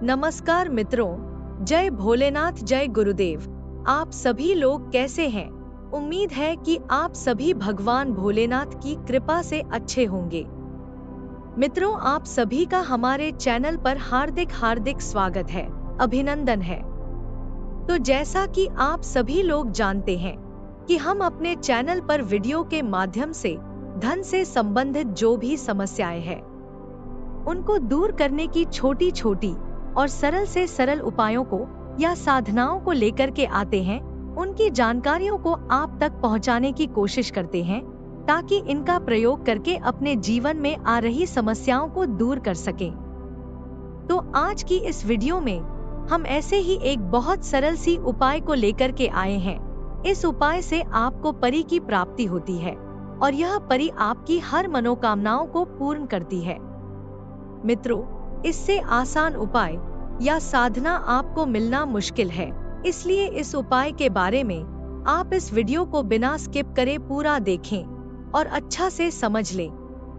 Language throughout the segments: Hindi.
नमस्कार मित्रों, जय भोलेनाथ, जय गुरुदेव। आप सभी लोग कैसे हैं? उम्मीद है कि आप सभी भगवान भोलेनाथ की कृपा से अच्छे होंगे। मित्रों, आप सभी का हमारे चैनल पर हार्दिक हार्दिक स्वागत है, अभिनंदन है। तो जैसा कि आप सभी लोग जानते हैं कि हम अपने चैनल पर वीडियो के माध्यम से धन से संबंधित जो भी समस्याएं हैं उनको दूर करने की छोटी छोटी और सरल से सरल उपायों को या साधनाओं को लेकर के आते हैं। उनकी जानकारियों को आप तक पहुंचाने की कोशिश करते हैं ताकि इनका प्रयोग करके अपने जीवन में आ रही समस्याओं को दूर कर सकें। तो आज की इस वीडियो में हम ऐसे ही एक बहुत सरल सी उपाय को लेकर के आए हैं। इस उपाय से आपको परी की प्राप्ति होती है और यह परी आपकी हर मनोकामनाओं को पूर्ण करती है। मित्रों, इससे आसान उपाय या साधना आपको मिलना मुश्किल है, इसलिए इस उपाय के बारे में आप इस वीडियो को बिना स्किप करे पूरा देखें और अच्छा से समझ लें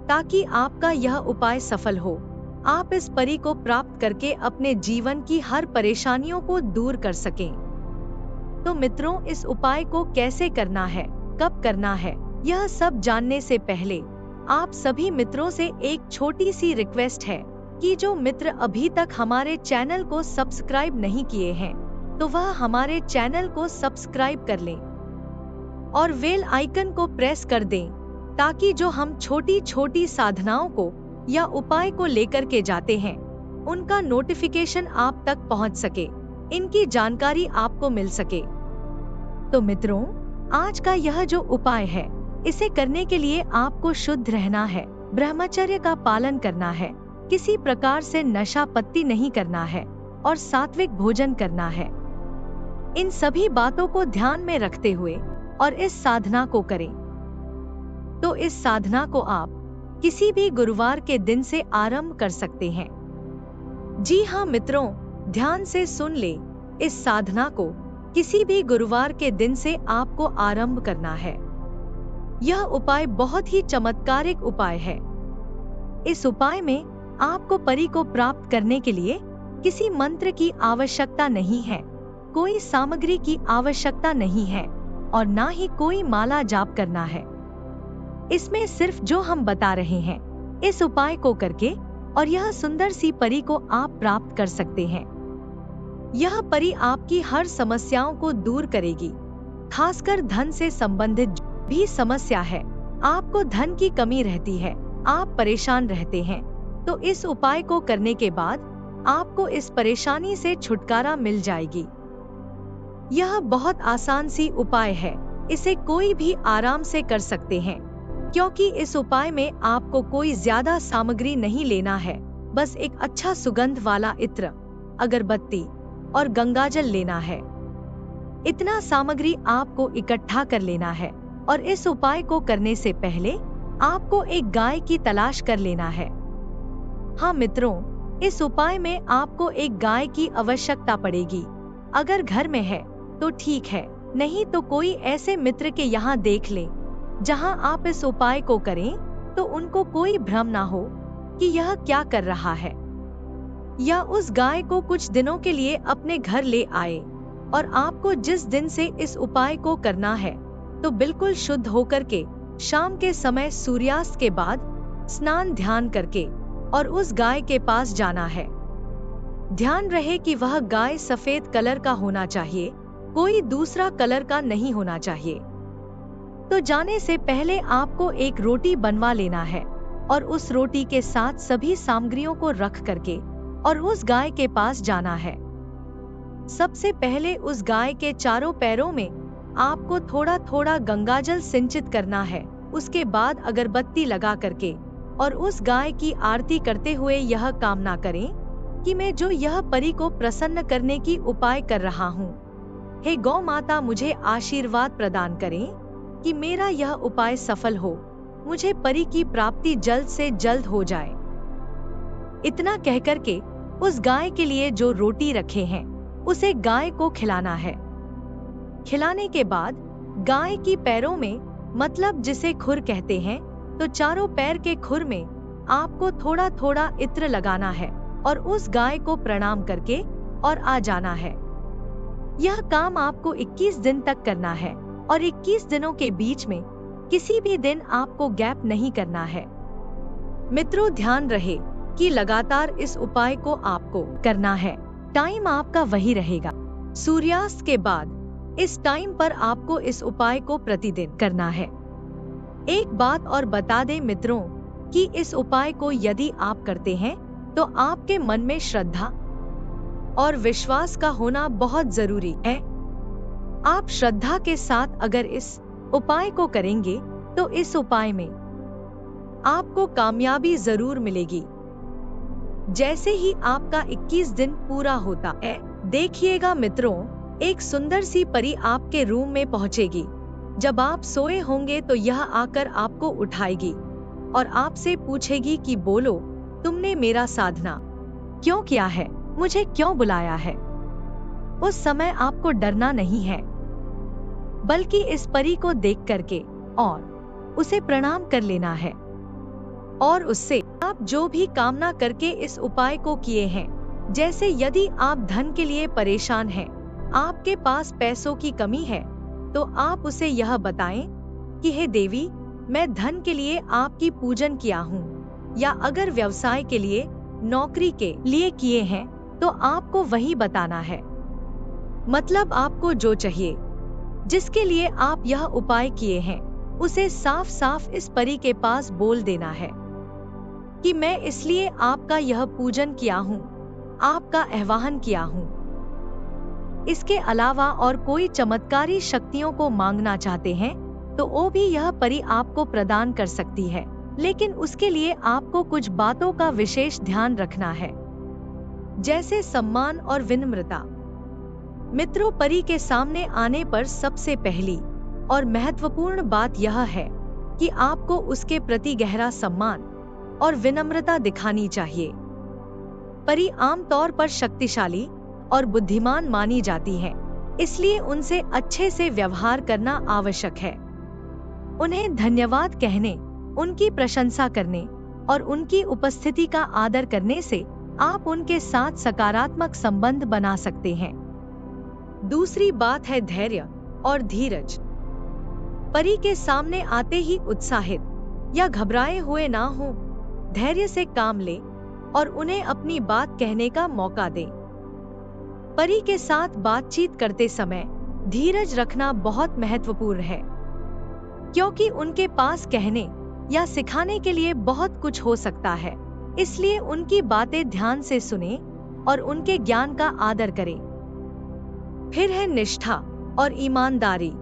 ताकि आपका यह उपाय सफल हो। आप इस परी को प्राप्त करके अपने जीवन की हर परेशानियों को दूर कर सकें। तो मित्रों, इस उपाय को कैसे करना है, कब करना है, यह सब जानने से पहले आप सभी मित्रों से एक छोटी सी रिक्वेस्ट है कि जो मित्र अभी तक हमारे चैनल को सब्सक्राइब नहीं किए हैं तो वह हमारे चैनल को सब्सक्राइब कर लें और बेल आइकन को प्रेस कर दें ताकि जो हम छोटी छोटी साधनाओं को या उपाय को लेकर के जाते हैं उनका नोटिफिकेशन आप तक पहुंच सके, इनकी जानकारी आपको मिल सके। तो मित्रों, आज का यह जो उपाय है इसे करने के लिए आपको शुद्ध रहना है, ब्रह्मचर्य का पालन करना है, किसी प्रकार से नशा पत्ती नहीं करना है और सात्विक भोजन करना है। इन सभी बातों को ध्यान में रखते हुए और इस साधना को करें। तो इस साधना को आप किसी भी गुरुवार के दिन से आरंभ कर सकते हैं। जी हाँ मित्रों, ध्यान से सुन ले, इस साधना को किसी भी गुरुवार के दिन से आपको आरंभ करना है। यह उपाय बहुत ही चमत्कारिक उपाय है। इस उपाय में आपको परी को प्राप्त करने के लिए किसी मंत्र की आवश्यकता नहीं है, कोई सामग्री की आवश्यकता नहीं है और ना ही कोई माला जाप करना है। इसमें सिर्फ जो हम बता रहे हैं इस उपाय को करके और यह सुंदर सी परी को आप प्राप्त कर सकते हैं। यह परी आपकी हर समस्याओं को दूर करेगी, खासकर धन से संबंधित भी समस्या है, आपको धन की कमी रहती है, आप परेशान रहते हैं, तो इस उपाय को करने के बाद आपको इस परेशानी से छुटकारा मिल जाएगी। यह बहुत आसान सी उपाय है, इसे कोई भी आराम से कर सकते हैं क्योंकि इस उपाय में आपको कोई ज्यादा सामग्री नहीं लेना है। बस एक अच्छा सुगंध वाला इत्र, अगरबत्ती और गंगाजल लेना है। इतना सामग्री आपको इकट्ठा कर लेना है और इस उपाय को करने से पहले आपको एक गाय की तलाश कर लेना है। हाँ मित्रों, इस उपाय में आपको एक गाय की आवश्यकता पड़ेगी। अगर घर में है तो ठीक है, नहीं तो कोई ऐसे मित्र के यहाँ देख लें जहाँ आप इस उपाय को करें तो उनको कोई भ्रम ना हो कि यह क्या कर रहा है, या उस गाय को कुछ दिनों के लिए अपने घर ले आए। और आपको जिस दिन से इस उपाय को करना है तो बिल्कुल शुद्ध होकर के शाम के समय सूर्यास्त के बाद स्नान ध्यान करके और उस गाय के पास जाना है। ध्यान रहे कि वह गाय सफेद कलर का होना चाहिए, कोई दूसरा कलर का नहीं होना चाहिए। तो जाने से पहले आपको एक रोटी बनवा लेना है और उस रोटी के साथ सभी सामग्रियों को रख करके और उस गाय के पास जाना है। सबसे पहले उस गाय के चारों पैरों में आपको थोड़ा थोड़ा गंगाजल सिंचित करना है। उसके बाद अगरबत्ती लगा करके और उस गाय की आरती करते हुए यह कामना करें कि मैं जो यह परी को प्रसन्न करने की उपाय कर रहा हूँ, हे गौ माता मुझे आशीर्वाद प्रदान करें कि मेरा यह उपाय सफल हो, मुझे परी की प्राप्ति जल्द से जल्द हो जाए। इतना कहकर के उस गाय के लिए जो रोटी रखे हैं उसे गाय को खिलाना है। खिलाने के बाद गाय की पैरों में, मतलब जिसे खुर कहते हैं, तो चारों पैर के खुर में आपको थोड़ा थोड़ा इत्र लगाना है और उस गाय को प्रणाम करके और आ जाना है। यह काम आपको 21 दिन तक करना है और 21 दिनों के बीच में किसी भी दिन आपको गैप नहीं करना है। मित्रों, ध्यान रहे कि लगातार इस उपाय को आपको करना है। टाइम आपका वही रहेगा, सूर्यास्त के बाद। इस टाइम पर आपको इस उपाय को प्रतिदिन करना है। एक बात और बता दें मित्रों कि इस उपाय को यदि आप करते हैं तो आपके मन में श्रद्धा और विश्वास का होना बहुत जरूरी है। आप श्रद्धा के साथ अगर इस उपाय को करेंगे तो इस उपाय में आपको कामयाबी जरूर मिलेगी। जैसे ही आपका 21 दिन पूरा होता है, देखिएगा मित्रों, एक सुंदर सी परी आपके रूम में पहुंचेगी। जब आप सोए होंगे तो यह आकर आपको उठाएगी और आपसे पूछेगी कि बोलो, तुमने मेरा साधना क्यों किया है, मुझे क्यों बुलाया है। उस समय आपको डरना नहीं है, बल्कि इस परी को देख करके और उसे प्रणाम कर लेना है और उससे आप जो भी कामना करके इस उपाय को किए हैं, जैसे यदि आप धन के लिए परेशान हैं, आपके पास पैसों की कमी है, तो आप उसे यह बताएं कि हे देवी, मैं धन के लिए आपकी पूजन किया हूँ, या अगर व्यवसाय के लिए, नौकरी के लिए किए हैं तो आपको वही बताना है। मतलब आपको जो चाहिए, जिसके लिए आप यह उपाय किए हैं, उसे साफ साफ इस परी के पास बोल देना है कि मैं इसलिए आपका यह पूजन किया हूँ, आपका आह्वान किया हूँ। इसके अलावा और कोई चमत्कारी शक्तियों को मांगना चाहते हैं तो वो भी यह परी आपको प्रदान कर सकती है, लेकिन उसके लिए आपको कुछ बातों का विशेष ध्यान रखना है, जैसे सम्मान और विनम्रता। मित्रों, परी के सामने आने पर सबसे पहली और महत्वपूर्ण बात यह है कि आपको उसके प्रति गहरा सम्मान और विनम्रता दिखानी चाहिए। परी आमतौर पर शक्तिशाली और बुद्धिमान मानी जाती हैं, इसलिए उनसे अच्छे से व्यवहार करना आवश्यक है। उन्हें धन्यवाद कहने, उनकी प्रशंसा करने और उनकी उपस्थिति का आदर करने से आप उनके साथ सकारात्मक संबंध बना सकते हैं। दूसरी बात है धैर्य और धीरज। परी के सामने आते ही उत्साहित या घबराए हुए ना हो, धैर्य से काम ले और उन्हें अपनी बात कहने का मौका दें। परी के साथ बातचीत करते समय धीरज रखना बहुत महत्वपूर्ण है, क्योंकि उनके पास कहने या सिखाने के लिए बहुत कुछ हो सकता है। इसलिए उनकी बातें ध्यान से सुने और उनके ज्ञान का आदर करें। फिर है निष्ठा और ईमानदारी।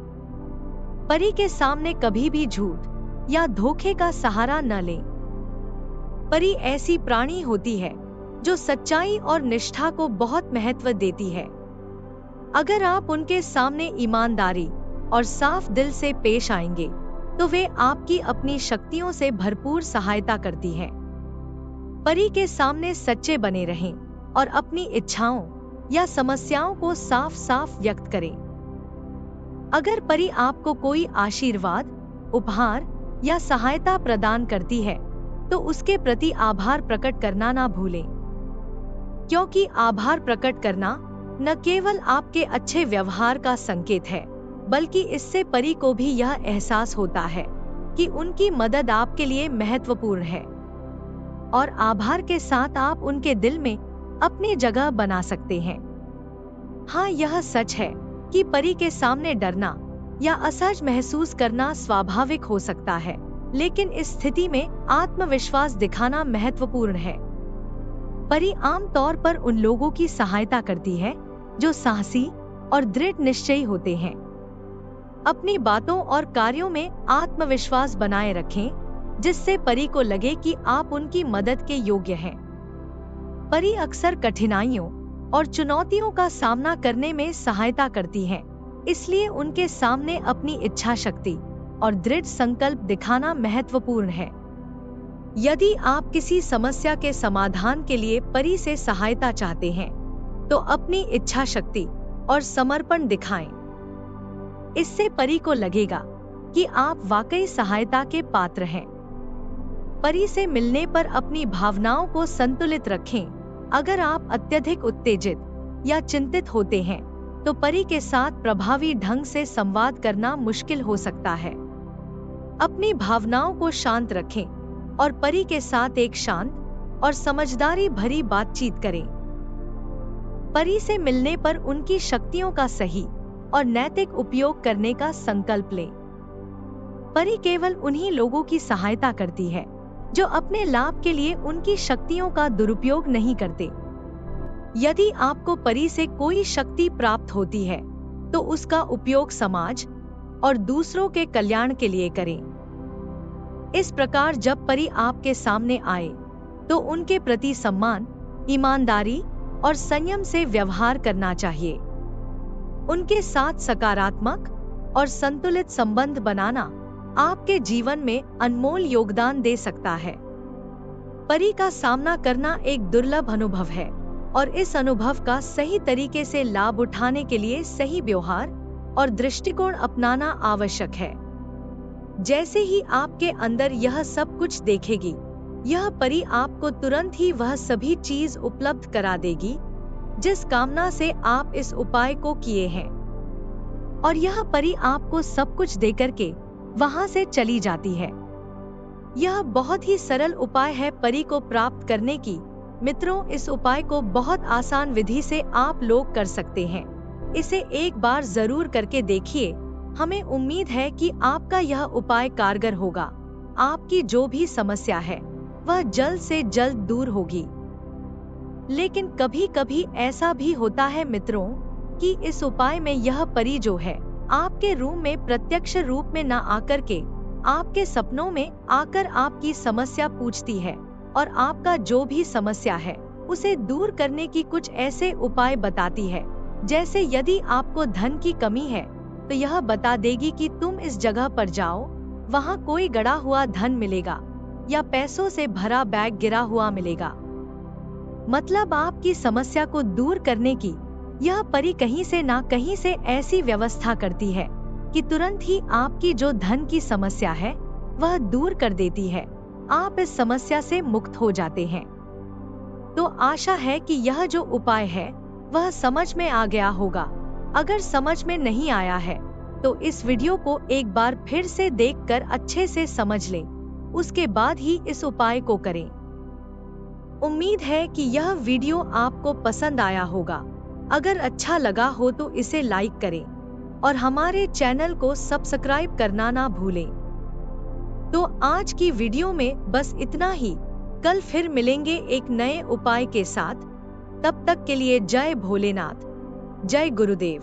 परी के सामने कभी भी झूठ या धोखे का सहारा न लें। परी ऐसी प्राणी होती है जो सच्चाई और निष्ठा को बहुत महत्व देती है। अगर आप उनके सामने ईमानदारी और साफ दिल से पेश आएंगे तो वे आपकी अपनी शक्तियों से भरपूर सहायता करती है। परी के सामने सच्चे बने रहें और अपनी इच्छाओं या समस्याओं को साफ साफ व्यक्त करें। अगर परी आपको कोई आशीर्वाद, उपहार या सहायता प्रदान करती है तो उसके प्रति आभार प्रकट करना ना भूलें, क्योंकि आभार प्रकट करना न केवल आपके अच्छे व्यवहार का संकेत है, बल्कि इससे परी को भी यह एहसास होता है कि उनकी मदद आपके लिए महत्वपूर्ण है और आभार के साथ आप उनके दिल में अपनी जगह बना सकते हैं। हाँ, यह सच है कि परी के सामने डरना या असहज महसूस करना स्वाभाविक हो सकता है, लेकिन इस स्थिति में आत्मविश्वास दिखाना महत्वपूर्ण है। परी आमतौर पर उन लोगों की सहायता करती है जो साहसी और दृढ़ निश्चयी होते हैं। अपनी बातों और कार्यों में आत्मविश्वास बनाए रखें, जिससे परी को लगे कि आप उनकी मदद के योग्य हैं। परी अक्सर कठिनाइयों और चुनौतियों का सामना करने में सहायता करती हैं, इसलिए उनके सामने अपनी इच्छा शक्ति और दृढ़ संकल्प दिखाना महत्वपूर्ण है। यदि आप किसी समस्या के समाधान के लिए परी से सहायता चाहते हैं, तो अपनी इच्छा शक्ति और समर्पण दिखाएं। इससे परी को लगेगा कि आप वाकई सहायता के पात्र हैं। परी से मिलने पर अपनी भावनाओं को संतुलित रखें। अगर आप अत्यधिक उत्तेजित या चिंतित होते हैं तो परी के साथ प्रभावी ढंग से संवाद करना मुश्किल हो सकता है। अपनी भावनाओं को शांत रखें और परी के साथ एक शांत और समझदारी भरी बातचीत करें। परी से मिलने पर उनकी शक्तियों का सही और नैतिक उपयोग करने का संकल्प लें। परी केवल उन्हीं लोगों की सहायता करती है जो अपने लाभ के लिए उनकी शक्तियों का दुरुपयोग नहीं करते। यदि आपको परी से कोई शक्ति प्राप्त होती है तो उसका उपयोग समाज और दूसरों के कल्याण के लिए करें। इस प्रकार जब परी आपके सामने आए तो उनके प्रति सम्मान, ईमानदारी और संयम से व्यवहार करना चाहिए। उनके साथ सकारात्मक और संतुलित संबंध बनाना आपके जीवन में अनमोल योगदान दे सकता है। परी का सामना करना एक दुर्लभ अनुभव है और इस अनुभव का सही तरीके से लाभ उठाने के लिए सही व्यवहार और दृष्टिकोण अपनाना आवश्यक है। जैसे ही आपके अंदर यह सब कुछ देखेगी, यह परी आपको तुरंत ही वह सभी चीज उपलब्ध करा देगी जिस कामना से आप इस उपाय को किए हैं, और यह परी आपको सब कुछ देकर के वहां से चली जाती है। यह बहुत ही सरल उपाय है परी को प्राप्त करने की। मित्रों, इस उपाय को बहुत आसान विधि से आप लोग कर सकते हैं। इसे एक बार जरूर करके देखिए। हमें उम्मीद है कि आपका यह उपाय कारगर होगा। आपकी जो भी समस्या है वह जल्द से जल्द दूर होगी। लेकिन कभी कभी ऐसा भी होता है मित्रों कि इस उपाय में यह परी जो है आपके रूम में प्रत्यक्ष रूप में न आकर के आपके सपनों में आकर आपकी समस्या पूछती है और आपका जो भी समस्या है उसे दूर करने की कुछ ऐसे उपाय बताती है। जैसे यदि आपको धन की कमी है तो यह बता देगी कि तुम इस जगह पर जाओ, वहाँ कोई गड़ा हुआ धन मिलेगा या पैसों से भरा बैग गिरा हुआ मिलेगा। मतलब आपकी समस्या को दूर करने की यह परी कहीं से ना कहीं से ऐसी व्यवस्था करती है कि तुरंत ही आपकी जो धन की समस्या है वह दूर कर देती है। आप इस समस्या से मुक्त हो जाते हैं। तो आशा है कि यह जो उपाय है वह समझ में आ गया होगा। अगर समझ में नहीं आया है तो इस वीडियो को एक बार फिर से देखकर अच्छे से समझ लें, उसके बाद ही इस उपाय को करें। उम्मीद है कि यह वीडियो आपको पसंद आया होगा। अगर अच्छा लगा हो तो इसे लाइक करें और हमारे चैनल को सब्सक्राइब करना ना भूलें। तो आज की वीडियो में बस इतना ही। कल फिर मिलेंगे एक नए उपाय के साथ। तब तक के लिए जय भोलेनाथ, जय गुरुदेव।